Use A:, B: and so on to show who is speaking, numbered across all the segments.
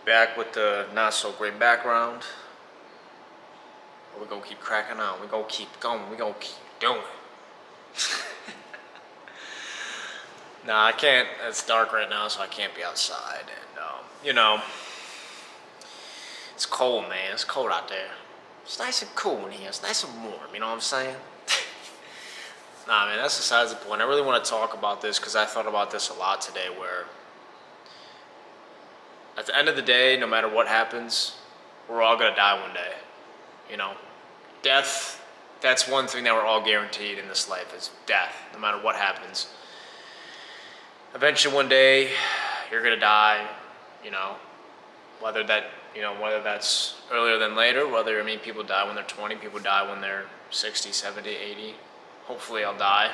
A: Back with the not so great background. We're gonna keep cracking on. We're gonna keep going. We're gonna keep doing. Nah, I can't. It's dark right now, so I can't be outside. And it's cold, man. It's cold out there. It's nice and cool in here. It's nice and warm. You know what I'm saying? Nah, man. That's besides the point. I really want to talk about this because I thought about this a lot today. Where at the end of the day, no matter what happens, we're all gonna die one day. You know, death. That's one thing that we're all guaranteed in this life is death. No matter what happens, eventually one day you're gonna die. You know, whether that's earlier than later. People die when they're 20, people die when they're 60, 70, 80. Hopefully, I'll die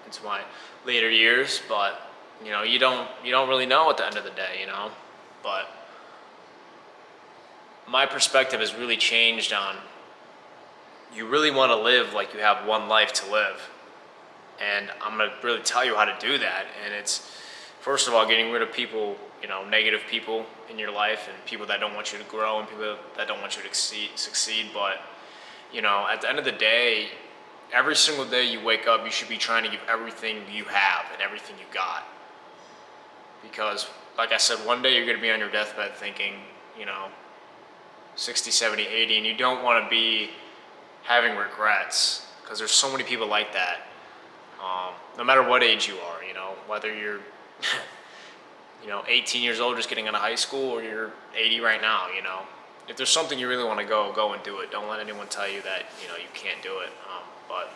A: into my later years, but you don't really know at the end of the day. But my perspective has really changed on you really want to live like you have one life to live. And I'm going to really tell you how to do that. And it's, first of all, getting rid of people, negative people in your life and people that don't want you to grow and people that don't want you to succeed. But, at the end of the day, every single day you wake up, you should be trying to give everything you have and everything you got. Because, like I said, one day you're going to be on your deathbed thinking, 60, 70, 80, and you don't want to be having regrets because there's so many people like that. No matter what age you are, whether you're, 18 years old just getting out of high school or you're 80 right now, if there's something you really want to go and do it. Don't let anyone tell you that, you can't do it. But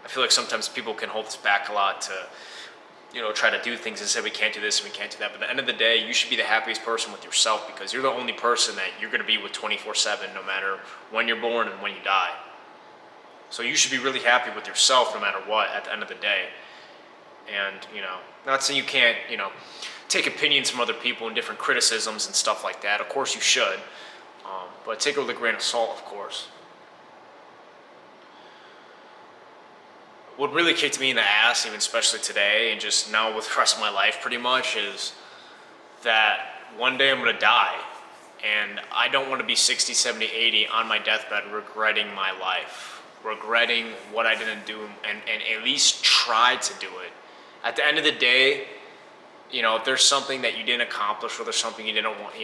A: I feel like sometimes people can hold us back a lot to, try to do things and say we can't do this and we can't do that. But at the end of the day, you should be the happiest person with yourself because you're the only person that you're going to be with 24/7, no matter when you're born and when you die. So you should be really happy with yourself no matter what at the end of the day. And, not saying you can't, take opinions from other people and different criticisms and stuff like that. Of course you should. But take it with a grain of salt, of course. What really kicked me in the ass, even especially today, and just now with the rest of my life pretty much, is that one day I'm going to die. And I don't want to be 60, 70, 80 on my deathbed regretting my life, regretting what I didn't do and at least try to do it. At the end of the day, if there's something that you didn't accomplish or there's something you didn't want,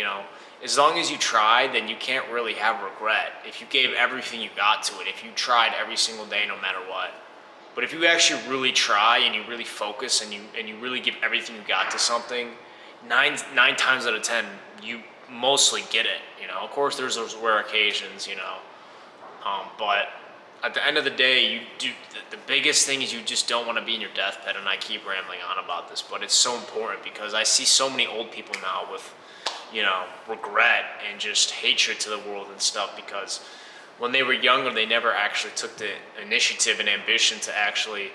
A: as long as you tried, then you can't really have regret. If you gave everything you got to it, if you tried every single day no matter what. But if you actually really try and you really focus and you really give everything you got to something, nine times out of 10, you mostly get it. Of course, there's those rare occasions. But at the end of the day, you do the biggest thing is you just don't want to be in your deathbed. And I keep rambling on about this, but it's so important because I see so many old people now with, regret and just hatred to the world and stuff because when they were younger, they never actually took the initiative and ambition to actually,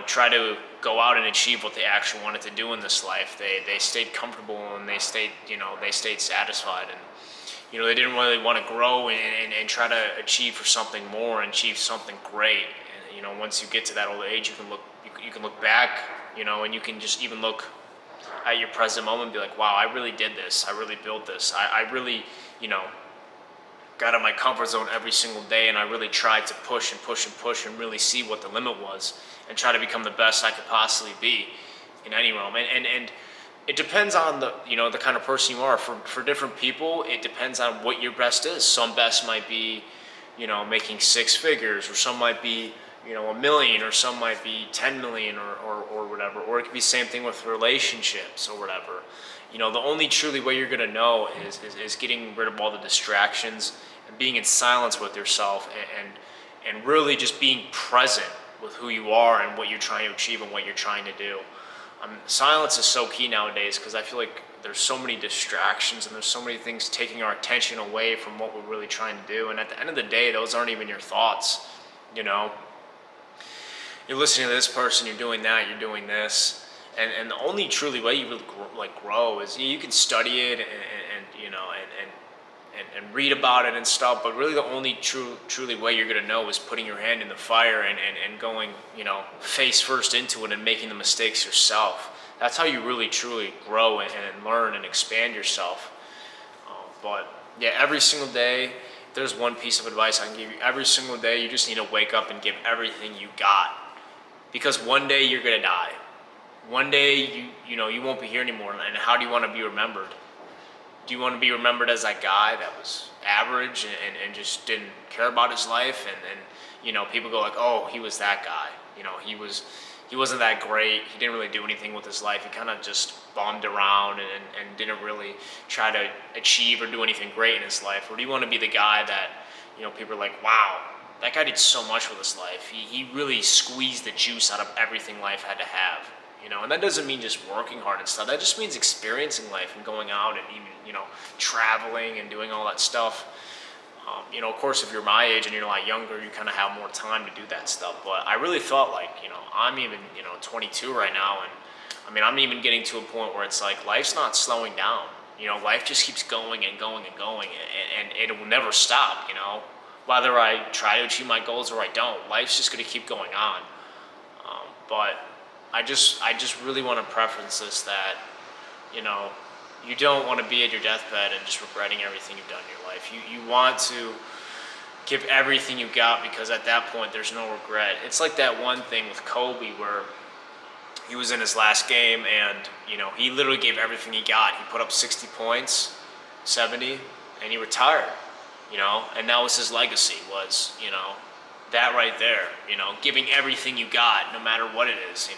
A: try to go out and achieve what they actually wanted to do in this life. They stayed comfortable and they stayed satisfied. And, they didn't really want to grow and try to achieve for something more and achieve something great. And, once you get to that old age, you can look back, and you can just even look at your present moment and be like, wow, I really did this. I really built this. I really, got out of my comfort zone every single day, and I really tried to push and push and push and really see what the limit was and try to become the best I could possibly be in any realm. And it depends on the kind of person you are. For different people, it depends on what your best is. Some best might be, making six figures, or some might be, $1 million, or some might be 10 million or whatever. Or it could be the same thing with relationships or whatever. The only truly way you're gonna know is getting rid of all the distractions and being in silence with yourself and really just being present with who you are and what you're trying to achieve and what you're trying to do. Silence is so key nowadays because I feel like there's so many distractions and there's so many things taking our attention away from what we're really trying to do. And at the end of the day, those aren't even your thoughts. You're listening to this person, you're doing that, you're doing this. And the only truly way you really grow is you can study it and read about it and stuff, but really the only truly way you're gonna know is putting your hand in the fire and going face first into it and making the mistakes yourself. That's how you really truly grow and learn and expand yourself. But yeah, every single day, if there's one piece of advice I can give you. Every single day, you just need to wake up and give everything you got, because one day you're gonna die. One day you won't be here anymore. And how do you want to be remembered? Do you want to be remembered as that guy that was average and just didn't care about his life, and people go like, oh, he was that guy. He wasn't that great. He didn't really do anything with his life. He kind of just bummed around and didn't really try to achieve or do anything great in his life? Or do you want to be the guy that, people are like, wow, that guy did so much with his life. He really squeezed the juice out of everything life had to have. And that doesn't mean just working hard and stuff. That just means experiencing life and going out and even, traveling and doing all that stuff. Of course, if you're my age and you're a lot younger, you kind of have more time to do that stuff. But I really felt like, I'm even, 22 right now. And I mean, I'm even getting to a point where it's like, life's not slowing down. Life just keeps going and going and going, and it will never stop, Whether I try to achieve my goals or I don't, life's just going to keep going on. But I just really want to preference this that, you don't want to be at your deathbed and just regretting everything you've done in your life. You want to give everything you got, because at that point there's no regret. It's like that one thing with Kobe where he was in his last game and, he literally gave everything he got. He put up 60 points, 70, and he retired, and that was his legacy was, that right there, giving everything you got, no matter what it is, It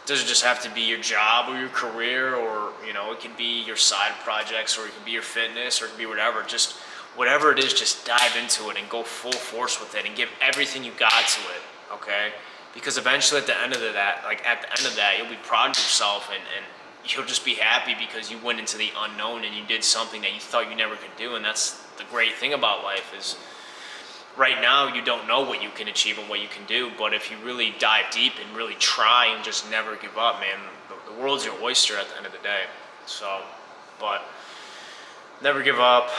A: doesn't just have to be your job or your career, or, it can be your side projects, or it can be your fitness, or it can be whatever. Just whatever it is, just dive into it and go full force with it and give everything you got to it, okay? Because eventually at the end of that, you'll be proud of yourself, and you'll just be happy because you went into the unknown and you did something that you thought you never could do. And that's the great thing about life is, right now, you don't know what you can achieve and what you can do, but if you really dive deep and really try and just never give up, man, the world's your oyster at the end of the day. So, but never give up.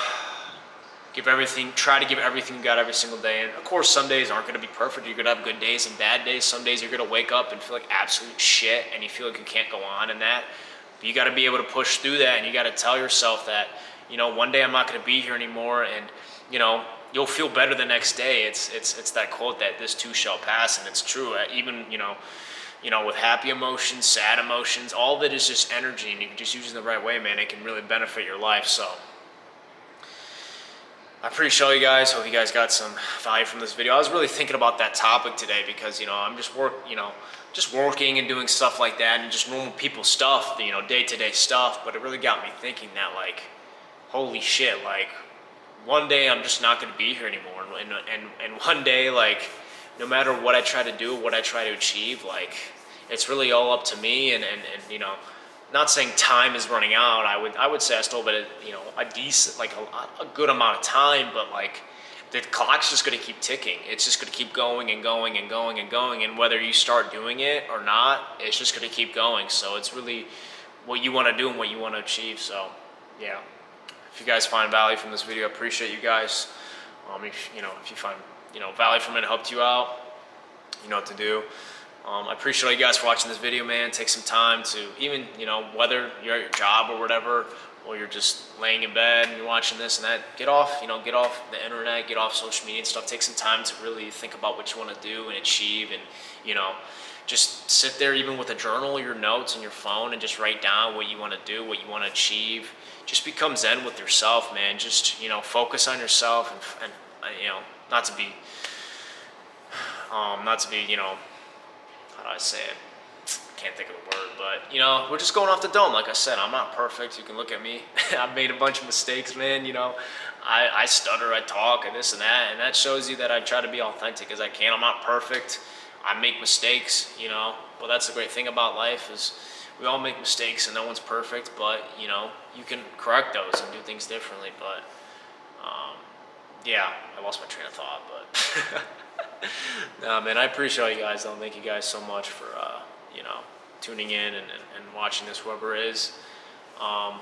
A: Give everything, try to give everything you got every single day. And of course, some days aren't going to be perfect. You're going to have good days and bad days. Some days you're going to wake up and feel like absolute shit and you feel like you can't go on in that. But you got to be able to push through that, and you got to tell yourself that, one day I'm not going to be here anymore, and, you'll feel better the next day. It's that quote that this too shall pass, and it's true. Even, with happy emotions, sad emotions, all of it is just energy, and you can just use it the right way, man. It can really benefit your life. So I appreciate you guys. Hope you guys got some value from this video. I was really thinking about that topic today because, I'm just working and doing stuff like that, and just normal people stuff, day-to-day stuff. But it really got me thinking that, like, holy shit, like, one day I'm just not going to be here anymore. And one day, like, no matter what I try to do, what I try to achieve, like, it's really all up to me. And not saying time is running out. I would say I still have a decent, like a good amount of time, but like the clock's just going to keep ticking. It's just going to keep going and going and going and going. And whether you start doing it or not, it's just going to keep going. So it's really what you want to do and what you want to achieve. So yeah, if you guys find value from this video, I appreciate you guys. If you find value from it, helped you out, you know what to do. I appreciate you guys for watching this video, man. Take some time to even, whether you're at your job or whatever, or you're just laying in bed and you're watching this and that, get off the internet, get off social media and stuff. Take some time to really think about what you want to do and achieve, and, just sit there even with a journal, your notes, and your phone, and just write down what you want to do, what you want to achieve. Just become zen with yourself, man. Just, focus on yourself and not to be, how do I say it? Can't think of the word, but we're just going off the dome. Like I said, I'm not perfect. You can look at me. I've made a bunch of mistakes, man. I stutter, I talk, and this and that shows you that I try to be authentic as I can. I'm not perfect. I make mistakes, Well, that's the great thing about life is we all make mistakes and no one's perfect, but you can correct those and do things differently. But yeah, I lost my train of thought, but. Nah, man, I appreciate you guys, though. Thank you guys so much for, tuning in and watching this, whoever it is. Yeah,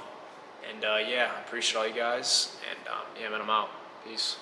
A: I appreciate all you guys. And, yeah, man, I'm out. Peace.